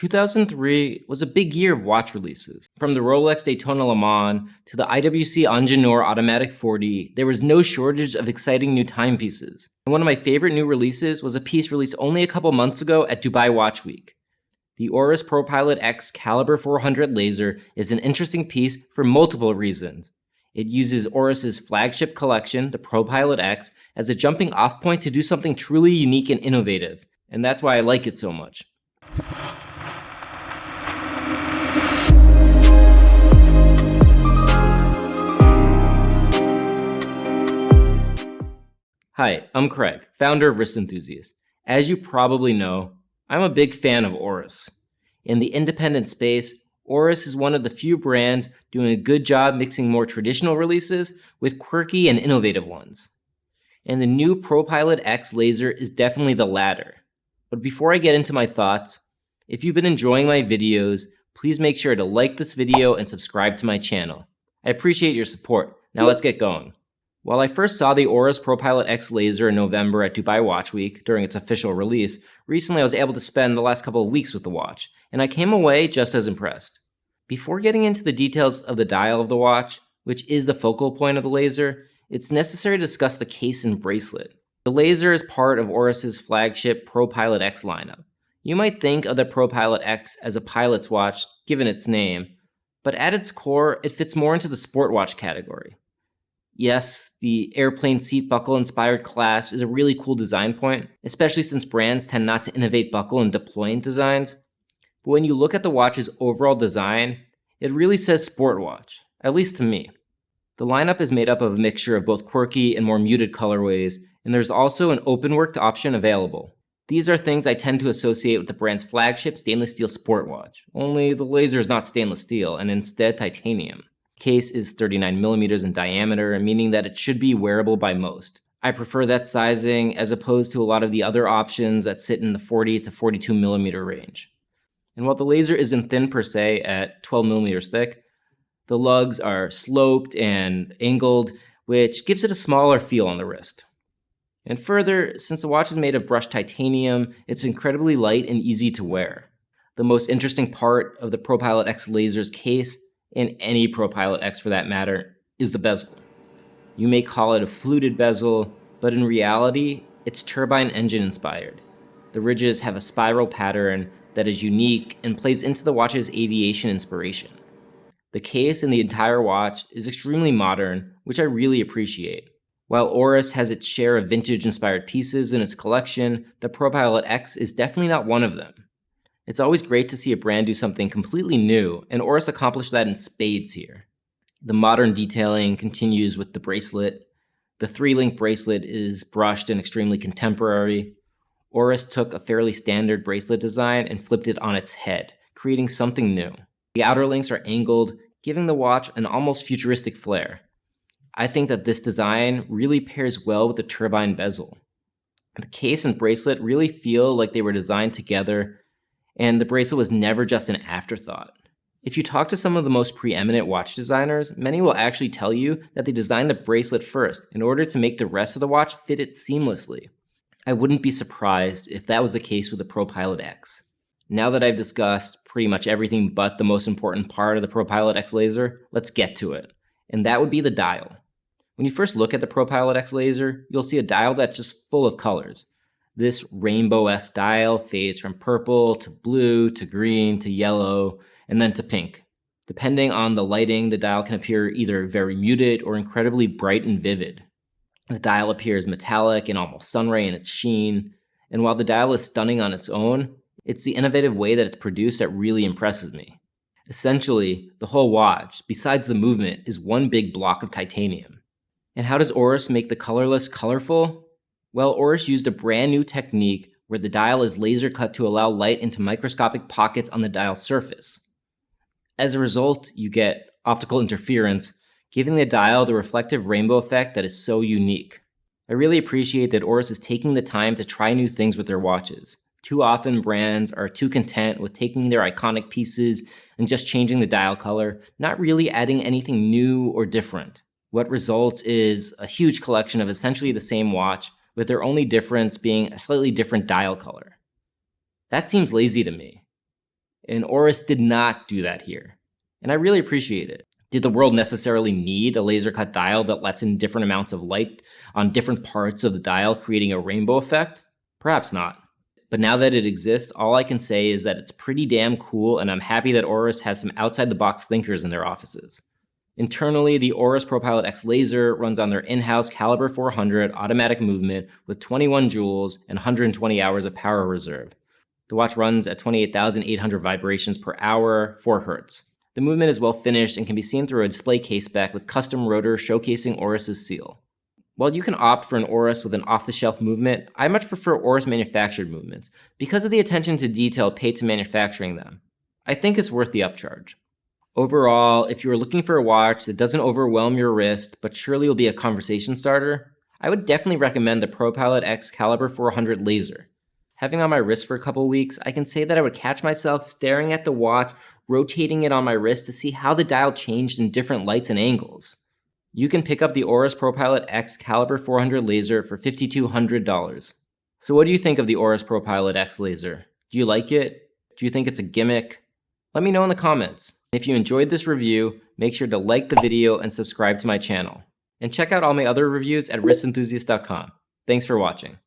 2003 was a big year of watch releases. From the Rolex Daytona Le Mans to the IWC Angenieur Automatic 40, there was no shortage of exciting new timepieces. And one of my favorite new releases was a piece released only a couple months ago at Dubai Watch Week. The Oris ProPilot X Caliber 400 Laser is an interesting piece for multiple reasons. It uses Oris's flagship collection, the ProPilot X, as a jumping off point to do something truly unique and innovative, and that's why I like it so much. Hi, I'm Craig, founder of Wrist Enthusiast. As you probably know, I'm a big fan of Oris. In the independent space, Oris is one of the few brands doing a good job mixing more traditional releases with quirky and innovative ones. And the new ProPilot X Laser is definitely the latter. But before I get into my thoughts, if you've been enjoying my videos, please make sure to like this video and subscribe to my channel. I appreciate your support. Now let's get going. While I first saw the Oris ProPilot X Laser in November at Dubai Watch Week during its official release, recently I was able to spend the last couple of weeks with the watch, and I came away just as impressed. Before getting into the details of the dial of the watch, which is the focal point of the laser, it's necessary to discuss the case and bracelet. The laser is part of Oris's flagship ProPilot X lineup. You might think of the ProPilot X as a pilot's watch, given its name, but at its core, it fits more into the sport watch category. Yes, the airplane seat buckle inspired clasp is a really cool design point, especially since brands tend not to innovate buckle and deploying designs. But when you look at the watch's overall design, it really says sport watch, at least to me. The lineup is made up of a mixture of both quirky and more muted colorways, and there's also an open worked option available. These are things I tend to associate with the brand's flagship stainless steel sport watch, only the laser is not stainless steel and instead titanium. Case is 39mm in diameter, meaning that it should be wearable by most. I prefer that sizing as opposed to a lot of the other options that sit in the 40 to 42mm range. And while the laser isn't thin per se at 12mm thick, the lugs are sloped and angled, which gives it a smaller feel on the wrist. And further, since the watch is made of brushed titanium, it's incredibly light and easy to wear. The most interesting part of the ProPilot X Laser's case, and any ProPilot X for that matter, is the bezel. You may call it a fluted bezel, but in reality, it's turbine engine inspired. The ridges have a spiral pattern that is unique and plays into the watch's aviation inspiration. The case and the entire watch is extremely modern, which I really appreciate. While Oris has its share of vintage-inspired pieces in its collection, the ProPilot X is definitely not one of them. It's always great to see a brand do something completely new, and Oris accomplished that in spades here. The modern detailing continues with the bracelet. The 3-link bracelet is brushed and extremely contemporary. Oris took a fairly standard bracelet design and flipped it on its head, creating something new. The outer links are angled, giving the watch an almost futuristic flair. I think that this design really pairs well with the turbine bezel. The case and bracelet really feel like they were designed together, and the bracelet was never just an afterthought. If you talk to some of the most preeminent watch designers, many will actually tell you that they designed the bracelet first in order to make the rest of the watch fit it seamlessly. I wouldn't be surprised if that was the case with the ProPilot X. Now that I've discussed pretty much everything but the most important part of the ProPilot X Laser, let's get to it. And that would be the dial. When you first look at the ProPilot X Laser, you'll see a dial that's just full of colors. This rainbow-esque dial fades from purple to blue to green to yellow and then to pink. Depending on the lighting, the dial can appear either very muted or incredibly bright and vivid. The dial appears metallic and almost sunray in its sheen, and while the dial is stunning on its own, it's the innovative way that it's produced that really impresses me. Essentially, the whole watch, besides the movement, is one big block of titanium. And how does Oris make the colorless colorful? Well, Oris used a brand new technique where the dial is laser cut to allow light into microscopic pockets on the dial surface. As a result, you get optical interference, giving the dial the reflective rainbow effect that is so unique. I really appreciate that Oris is taking the time to try new things with their watches. Too often, brands are too content with taking their iconic pieces and just changing the dial color, not really adding anything new or different. What results is a huge collection of essentially the same watch, with their only difference being a slightly different dial color. That seems lazy to me. And Oris did not do that here. And I really appreciate it. Did the world necessarily need a laser cut dial that lets in different amounts of light on different parts of the dial, creating a rainbow effect? Perhaps not. But now that it exists, all I can say is that it's pretty damn cool, and I'm happy that Oris has some outside-the-box thinkers in their offices. Internally, the Oris ProPilot X Laser runs on their in-house Caliber 400 automatic movement with 21 joules and 120 hours of power reserve. The watch runs at 28,800 vibrations per hour, 4 Hz. The movement is well finished and can be seen through a display case back with custom rotor showcasing Oris's seal. While you can opt for an Oris with an off-the-shelf movement, I much prefer Oris manufactured movements because of the attention to detail paid to manufacturing them. I think it's worth the upcharge. Overall, if you are looking for a watch that doesn't overwhelm your wrist but surely will be a conversation starter, I would definitely recommend the ProPilot X Caliber 400 Laser. Having on my wrist for a couple weeks, I can say that I would catch myself staring at the watch, rotating it on my wrist to see how the dial changed in different lights and angles. You can pick up the Oris ProPilot X Caliber 400 Laser for $5,200. So what do you think of the Oris ProPilot X Laser? Do you like it? Do you think it's a gimmick? Let me know in the comments. If you enjoyed this review, make sure to like the video and subscribe to my channel. And check out all my other reviews at wristenthusiast.com. Thanks for watching.